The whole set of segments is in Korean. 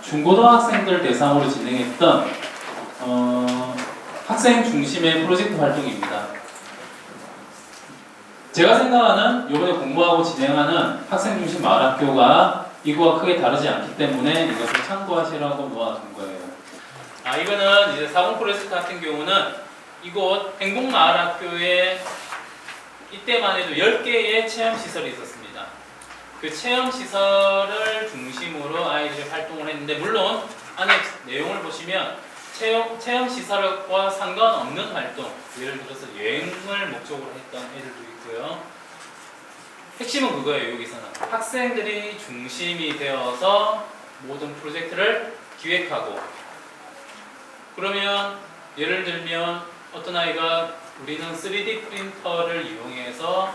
중고등학생들 대상으로 진행했던 학생 중심의 프로젝트 활동입니다. 제가 생각하는 이번에 공부하고 진행하는 학생 중심 마을학교가 이거와 크게 다르지 않기 때문에 이것을 참고하시라고 놓아둔 거예요. 이거는 이제 사공 프로젝트 같은 경우는 이곳 행복마을학교에 이때만 해도 10개의 체험시설이 있었습니다. 그 체험시설을 중심으로 아이들이 활동을 했는데, 물론 안에 내용을 보시면 체험시설과 상관없는 활동, 예를 들어서 여행을 목적으로 했던 애들도 있고요. 핵심은 그거예요. 여기서는 학생들이 중심이 되어서 모든 프로젝트를 기획하고, 그러면 예를 들면 어떤 아이가 우리는 3D 프린터를 이용해서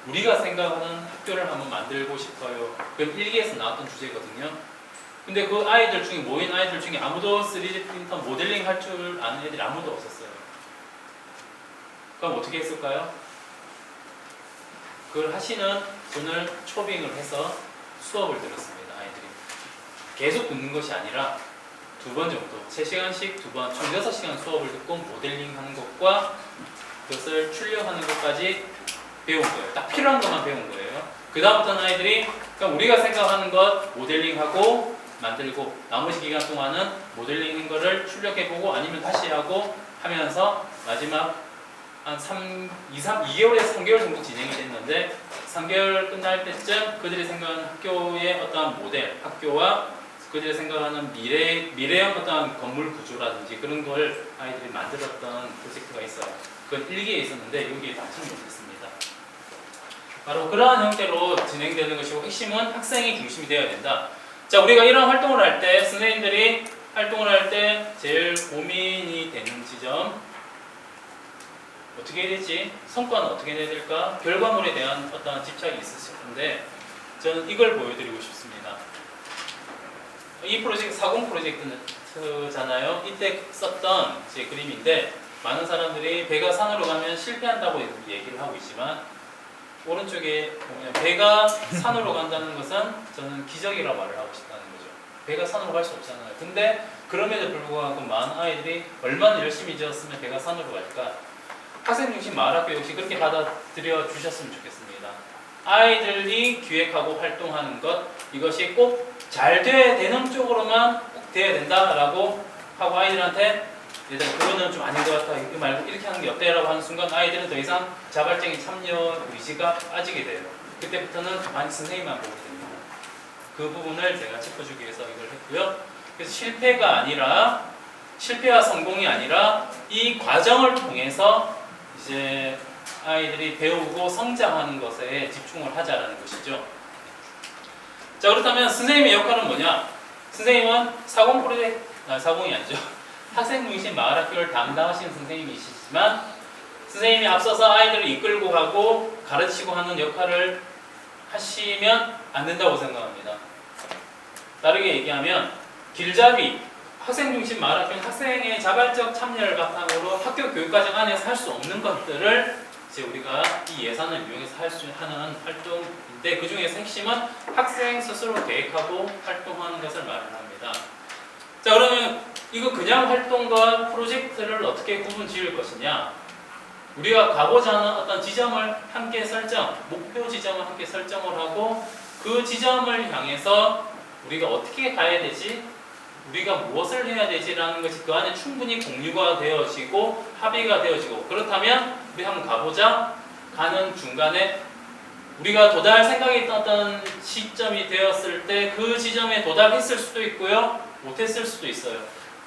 우리가 생각하는 학교를 한번 만들고 싶어요. 그건 일기에서 나왔던 주제거든요. 근데 그 아이들 중에, 모인 아이들 중에 아무도 3D 프린터 모델링 할 줄 아는 애들이 아무도 없었어요. 그럼 어떻게 했을까요? 그걸 하시는 분을 초빙을 해서 수업을 들었습니다. 아이들이 계속 듣는 것이 아니라 2번 정도, 3시간씩 2번, 총 6시간 수업을 듣고 모델링 하는 것과 그것을 출력하는 것까지 배운 거예요. 딱 필요한 것만 배운 거예요. 그 다음부터는 아이들이 그러니까 우리가 생각하는 것 모델링하고 만들고, 나머지 기간 동안은 모델링인 거를 출력해보고 아니면 다시 하고 하면서 마지막 한 2개월에서 3개월 정도 진행이 됐는데, 3개월 끝날 때쯤 그들이 생각하는 학교의 어떠한 모델, 학교와 그들이 생각하는 미래형 어떤 건물 구조라든지 그런 걸 아이들이 만들었던 프로젝트가 있어요. 그건 일기에 있었는데 여기에 당첨이 못했습니다. 바로 그러한 형태로 진행되는 것이고, 핵심은 학생이 중심이 되어야 된다. 자, 우리가 이런 활동을 할 때, 선생님들이 활동을 할 때 제일 고민이 되는 지점, 어떻게 해야 되지? 성과는 어떻게 내야 될까? 결과물에 대한 어떤 집착이 있으실 텐데, 저는 이걸 보여드리고 싶습니다. 이 프로젝트, 사공 프로젝트잖아요. 이때 썼던 제 그림인데, 많은 사람들이 배가 산으로 가면 실패한다고 얘기를 하고 있지만, 오른쪽에 보면 배가 산으로 간다는 것은 저는 기적이라고 말을 하고 싶다는 거죠. 배가 산으로 갈 수 없잖아요. 근데 그럼에도 불구하고 많은 아이들이 얼마나 열심히 지었으면 배가 산으로 갈까? 학생 중심 마을학교 역시 그렇게 받아들여 주셨으면 좋겠습니다. 아이들이 기획하고 활동하는 것, 이것이 꼭 잘 돼야 되는 쪽으로만 꼭 돼야 된다라고 하고 아이들한테 얘들아 그거는 좀 아닌 것 같아, 이거 말고 이렇게 하는 게 어때라고 하는 순간 아이들은 더 이상 자발적인 참여 의지가 빠지게 돼요. 그때부터는 가만히 선생님만 보게 됩니다. 그 부분을 제가 짚어주기 위해서 이걸 했고요. 그래서 실패와 성공이 아니라 이 과정을 통해서 이제 아이들이 배우고 성장하는 것에 집중을 하자라는 것이죠. 자, 그렇다면 선생님의 역할은 뭐냐? 선생님은 사공이 아니죠. 학생 중심 마을학교를 담당하시는 선생님이시지만, 선생님이 앞서서 아이들을 이끌고 가고 가르치고 하는 역할을 하시면 안 된다고 생각합니다. 다르게 얘기하면 길잡이, 학생 중심 마을학교는 학생의 자발적 참여를 바탕으로 학교 교육과정 안에서 할 수 없는 것들을 이제 우리가 이 예산을 이용해서 할 수 하는 활동인데, 그 중에서 핵심은 학생 스스로 계획하고 활동하는 것을 말을 합니다. 자, 그러면 이거 그냥 활동과 프로젝트를 어떻게 구분 지을 것이냐? 우리가 가고자 하는 어떤 지점을 함께 설정, 목표 지점을 함께 설정을 하고, 그 지점을 향해서 우리가 어떻게 가야 되지? 우리가 무엇을 해야 되지라는 것이 그 안에 충분히 공유가 되어지고 합의가 되어지고, 그렇다면 우리 한번 가보자. 가는 중간에 우리가 도달할 생각이 있던 어떤 시점이 되었을 때 그 지점에 도달했을 수도 있고요, 못했을 수도 있어요.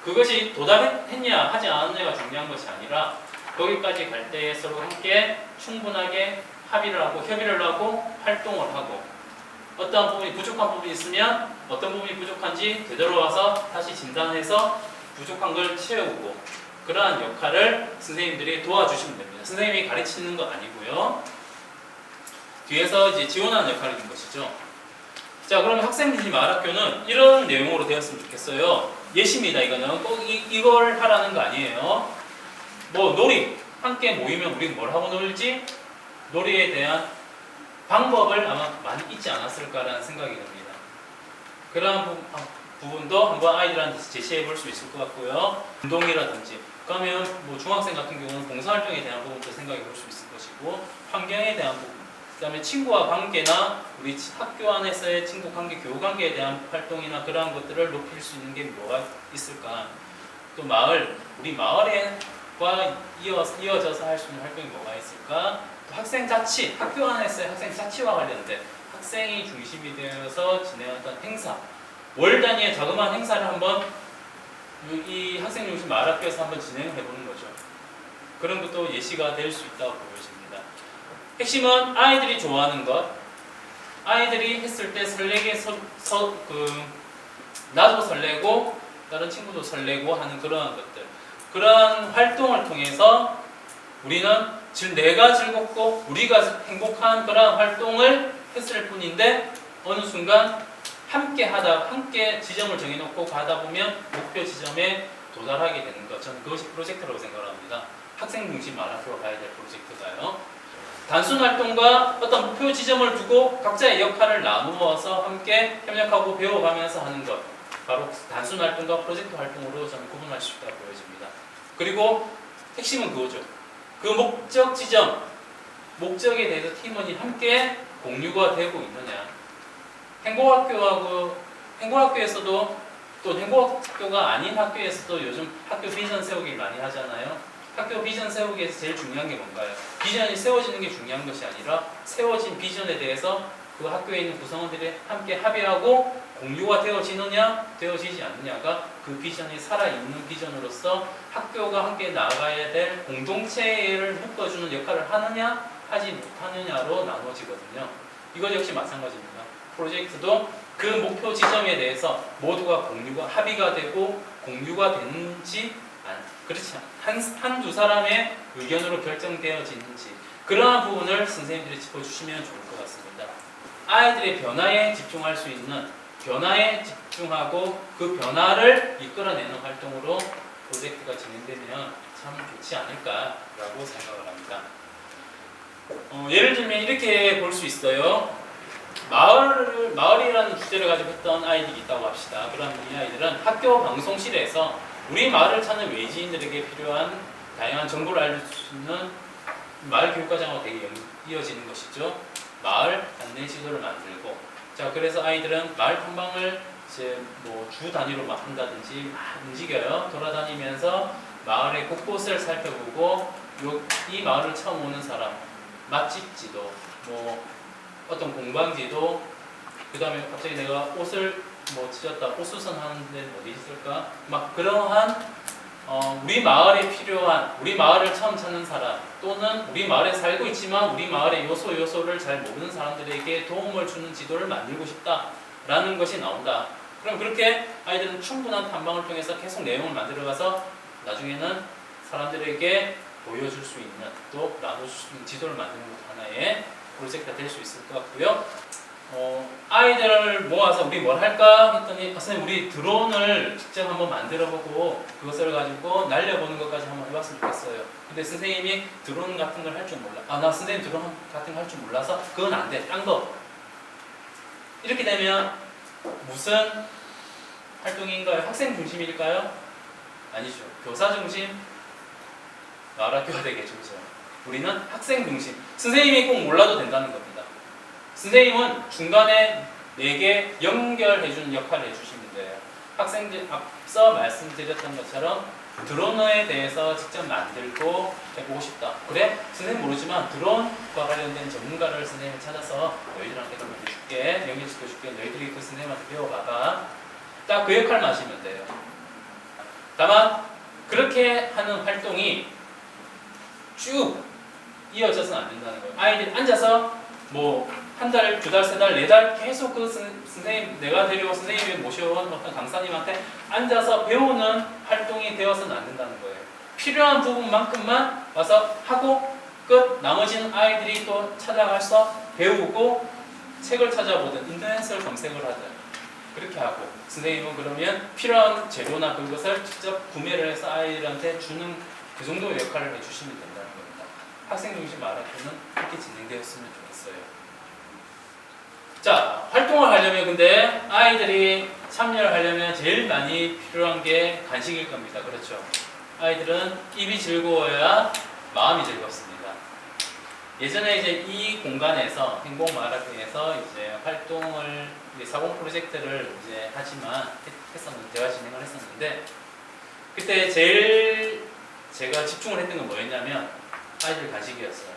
그것이 도달했냐 하지 않았냐가 중요한 것이 아니라, 거기까지 갈 때 서로 함께 충분하게 합의를 하고 협의를 하고 활동을 하고, 어떠한 부분이 부족한 부분이 있으면 어떤 부분이 부족한지 되돌아와서 다시 진단해서 부족한 걸 채우고, 그러한 역할을 선생님들이 도와주시면 됩니다. 선생님이 가르치는 거 아니고요. 뒤에서 이제 지원하는 역할이 있는 것이죠. 자, 그러면 학생 중심 마을학교는 이런 내용으로 되었으면 좋겠어요. 예시입니다. 이거는 꼭 이걸 하라는 거 아니에요. 뭐 놀이 함께 모이면 우리는 뭘 하고 놀지? 놀이에 대한 방법을 아마 많이 잊지 않았을까라는 생각이 듭니다. 그러한 부분도 한번 아이들한테 제시해 볼 수 있을 것 같고요. 운동이라든지 그러면 뭐 중학생 같은 경우는 봉사활동에 대한 부분도 생각해 볼 수 있을 것이고 환경에 대한 부분, 그 다음에 친구와 관계나 우리 학교 안에서의 친구 관계, 교우 관계에 대한 활동이나 그러한 것들을 높일 수 있는 게 뭐가 있을까. 또 마을, 우리 마을과 이어져서 할 수 있는 활동이 뭐가 있을까. 또 학생 자치, 학교 안에서의 학생 자치와 관련된 학생이 중심이 되어서 진행했던 행사, 월 단위의 자그마한 행사를 한번 이 학생 중심 마을학교에서 한번 진행해 보는 거죠. 그런 것도 예시가 될 수 있다고 보여집니다. 핵심은 아이들이 좋아하는 것, 아이들이 했을 때 설레게 나도 설레고 다른 친구도 설레고 하는 그러한 것들, 그러한 활동을 통해서 우리는 내가 즐겁고 우리가 행복한 그러한 활동을 했을 뿐인데 어느 순간 함께 지점을 정해놓고 가다 보면 목표 지점에 도달하게 되는 것, 저는 그것이 프로젝트라고 생각을 합니다. 학생 중심 마을학교가 가야 될 프로젝트가요. 단순 활동과 어떤 목표 지점을 두고 각자의 역할을 나누어서 함께 협력하고 배워가면서 하는 것, 바로 단순 활동과 프로젝트 활동으로 저는 구분할 수 있다고 보여집니다. 그리고 핵심은 그거죠. 그 목적 지점, 목적에 대해서 팀원이 함께 공유가 되고 있느냐. 행복학교에서도 또 행복학교가 아닌 학교에서도 요즘 학교 비전 세우기를 많이 하잖아요. 학교 비전 세우기에서 제일 중요한 게 뭔가요? 비전이 세워지는 게 중요한 것이 아니라 세워진 비전에 대해서 그 학교에 있는 구성원들이 함께 합의하고 공유가 되어지느냐 되어지지 않느냐가 그 비전이 살아있는 비전으로서 학교가 함께 나아가야 될 공동체를 묶어주는 역할을 하느냐 하지 못하느냐로 나눠지거든요. 이것 역시 마찬가지입니다. 프로젝트도 그 목표 지점에 대해서 모두가 합의가 되고 공유가 되는지 그렇지 한두 사람의 의견으로 결정되어지는지 그러한 부분을 선생님들이 짚어주시면 좋을 것 같습니다. 아이들의 변화에 집중할 수 있는, 변화에 집중하고 그 변화를 이끌어내는 활동으로 프로젝트가 진행되면 참 좋지 않을까라고 생각을 합니다. 예를 들면 이렇게 볼 수 있어요. 마을이라는 주제를 가지고 했던 아이들이 있다고 합시다. 그럼 이 아이들은 학교 방송실에서 우리 마을을 찾는 외지인들에게 필요한 다양한 정보를 알릴 수 있는 마을 교육과정하고 되게 이어지는 것이죠. 마을 안내 지도를 만들고, 자 그래서 아이들은 마을 탐방을 이제 뭐 주 단위로 막 한다든지 막 움직여요. 돌아다니면서 마을의 곳곳을 살펴보고 이 마을을 처음 오는 사람, 맛집 지도, 뭐 어떤 공방지도, 그 다음에 갑자기 내가 옷을 뭐 찢었다, 옷수선 하는데 어디 있을까? 막 그러한 우리 마을에 필요한, 우리 마을을 처음 찾는 사람 또는 우리 마을에 살고 있지만 우리 마을의 요소를 잘 모르는 사람들에게 도움을 주는 지도를 만들고 싶다라는 것이 나온다. 그럼 그렇게 아이들은 충분한 탐방을 통해서 계속 내용을 만들어가서 나중에는 사람들에게 보여줄 수 있는, 또 나눠줄 수 있는 지도를 만드는 것도 하나의 프로젝트가 될 수 있을 것 같고요. 아이들을 모아서 우리 뭘 할까 했더니 선생님 우리 드론을 직접 한번 만들어보고 그것을 가지고 날려보는 것까지 한번 해봤으면 좋겠어요. 근데 선생님이 드론 같은 걸 할 줄 몰라. 나 선생님 드론 같은 거 할 줄 몰라서 그건 안 돼. 딴 거. 이렇게 되면 무슨 활동인가요? 학생 중심일까요? 아니죠. 교사 중심, 마을학교가 되겠죠. 우리는 학생 중심. 선생님이 꼭 몰라도 된다는 겁니다. 선생님은 중간에 내게 연결해주는 역할을 해주시면 돼요. 학생들 앞서 말씀드렸던 것처럼 드론에 대해서 직접 만들고 해보고 싶다. 그래? 선생님 모르지만 드론과 관련된 전문가를 선생님을 찾아서 너희들한테 그걸 해줄게, 연결시켜줄게, 너희들이 그 선생님한테 배워봐봐. 딱 그 역할만 하시면 돼요. 다만 그렇게 하는 활동이 쭉 이어져서는 안 된다는 거예요. 아이들이 앉아서 뭐 한 달, 두 달, 세 달, 네 달 계속 그 선생님, 내가 데려온 선생님이 모셔온 어떤 강사님한테 앉아서 배우는 활동이 되어서는 안 된다는 거예요. 필요한 부분만큼만 와서 하고 끝. 나머지는 아이들이 또 찾아가서 배우고 책을 찾아보든 인터넷을 검색을 하든 그렇게 하고, 선생님은 그러면 필요한 재료나 그것을 직접 구매를 해서 아이들한테 주는 그 정도의 역할을 해주시면 된다는 겁니다. 학생 중심 마라톤은 이렇게 진행되었으면 좋겠어요. 자, 활동을 하려면 근데 아이들이 참여를 하려면 제일 많이 필요한 게 간식일 겁니다. 그렇죠? 아이들은 입이 즐거워야 마음이 즐겁습니다. 예전에 이제 이 공간에서 행복 마라톤에서 이제 활동을 사공 프로젝트를 이제 했었는데 대화 진행을 했었는데 그때 제일 제가 집중을 했던 건 뭐였냐면 아이들 간식이었어요.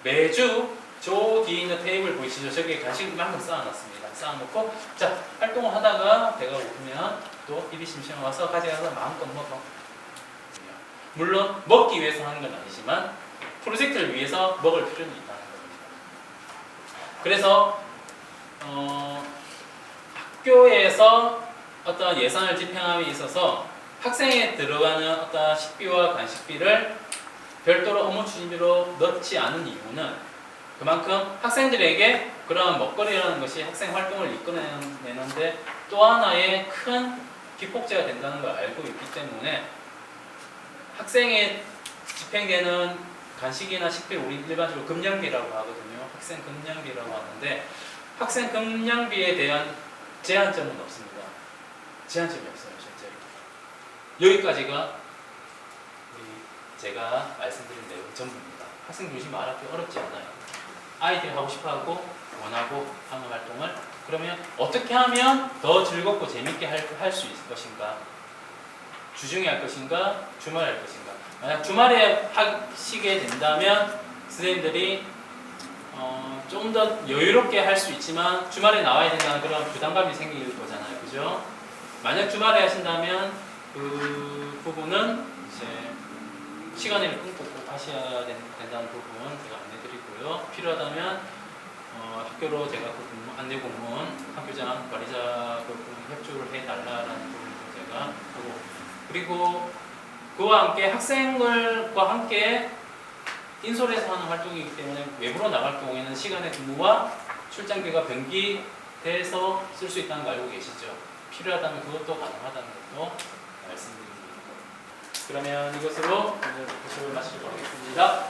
매주 저 뒤에 있는 테이블 보이시죠? 저기에 간식 만큼 쌓아놨습니다. 쌓아놓고 자 활동을 하다가 배가 고프면 또 입이 심심해 와서 가져가서 마음껏 먹어. 물론 먹기 위해서 하는 건 아니지만 프로젝트를 위해서 먹을 필요는 있다는 겁니다. 그래서 학교에서 어떤 예산을 집행함에 있어서 학생에 들어가는 어떤 식비와 간식비를 별도로 업무 추진비로 넣지 않은 이유는 그만큼 학생들에게 그러한 먹거리라는 것이 학생 활동을 이끌어내는데 또 하나의 큰 기폭제가 된다는 걸 알고 있기 때문에 학생에 집행되는 간식이나 식비를 우리 일반적으로 금량비라고 하거든요. 학생 금량비라고 하는데 학생 금량비에 대한 제한점은 없습니다. 제한점이 없어요, 실제로. 여기까지가 제가 말씀드린 내용 전부입니다. 학생 중심 말하기 어렵지 않아요. 아이들이 하고 싶어하고 원하고 하는 활동을 그러면 어떻게 하면 더 즐겁고 재밌게 할 수 있을 것인가? 주중에 할 것인가? 주말에 할 것인가? 만약 주말에 하시게 된다면 선생님들이 좀 더 여유롭게 할 수 있지만 주말에 나와야 된다는 그런 부담감이 생길 거잖아요. 그죠? 만약 주말에 하신다면 그 부분은 이제 시간을 끊고 꼭 하셔야 된다는 부분 제가 안내드리고요. 필요하다면 학교로 제가 그 안내 공문, 학교장, 관리자 협조를 해달라는 부분도 제가 하고 그리고 그와 함께 학생들과 함께 인솔에서 하는 활동이기 때문에 외부로 나갈 경우에는 시간의 근무와 출장비가 변기돼서 쓸 수 있다는 거 알고 계시죠? 필요하다면 그것도 가능하다는 것도 말씀드립니다. 그러면 이것으로 오늘 교수를 마치도록 하겠습니다.